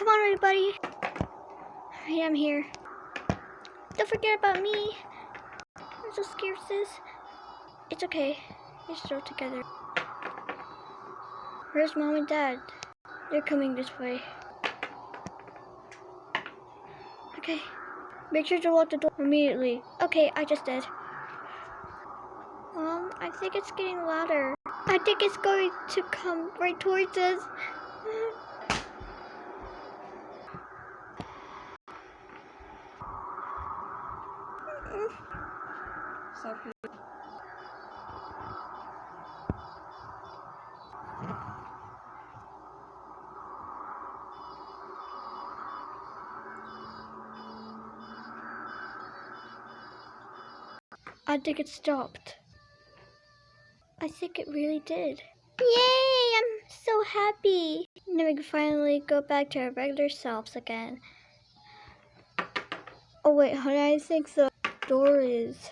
Come on, everybody. I am here. Don't forget about me. I'm so scared, sis. It's okay. We're still together. Where's Mom and Dad? They're coming this way. Okay. Make sure to lock the door immediately. Okay, I just did. Mom, I think it's getting louder. I think it's going to come right towards us. I think it stopped. I think it really did. Yay! I'm so happy. Now we can finally go back to our regular selves again. Oh wait, honey, I think the door is...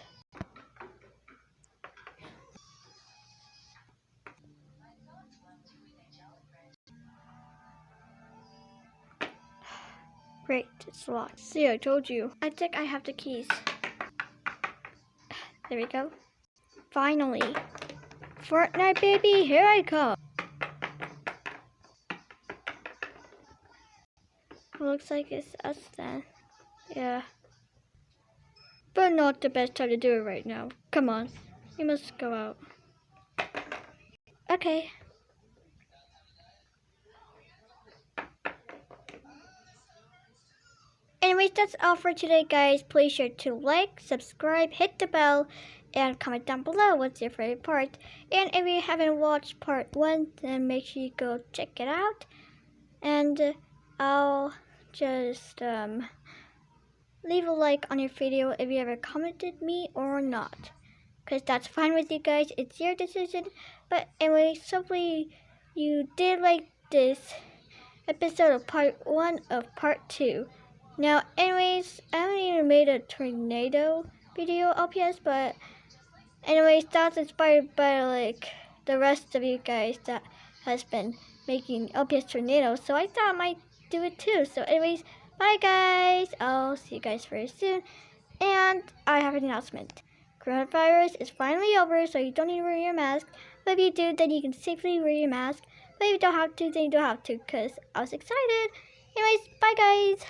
Great, it's locked. See, I told you. I think I have the keys. There we go. Finally. Fortnite, baby, here I come. Looks like it's us then. Yeah. But not the best time to do it right now. Come on. We must go out. Okay. Anyways, that's all for today, guys. Please sure to like, subscribe, hit the bell, and comment down below what's your favorite part. And if you haven't watched part 1, then make sure you go check it out. And I'll just leave a like on your video if you ever commented me or not. Because that's fine with you guys. It's your decision. But anyways, hopefully you did like this episode of part 1 of part 2. Now, anyways, I haven't even made a tornado video LPS, but anyways, that's inspired by like the rest of you guys that has been making LPS tornadoes, so I thought I might do it too. So anyways, bye guys, I'll see you guys very soon, and I have an announcement. Coronavirus is finally over, so you don't need to wear your mask, but if you do, then you can safely wear your mask, but if you don't have to, then you don't have to, because I was excited. Anyways, bye guys.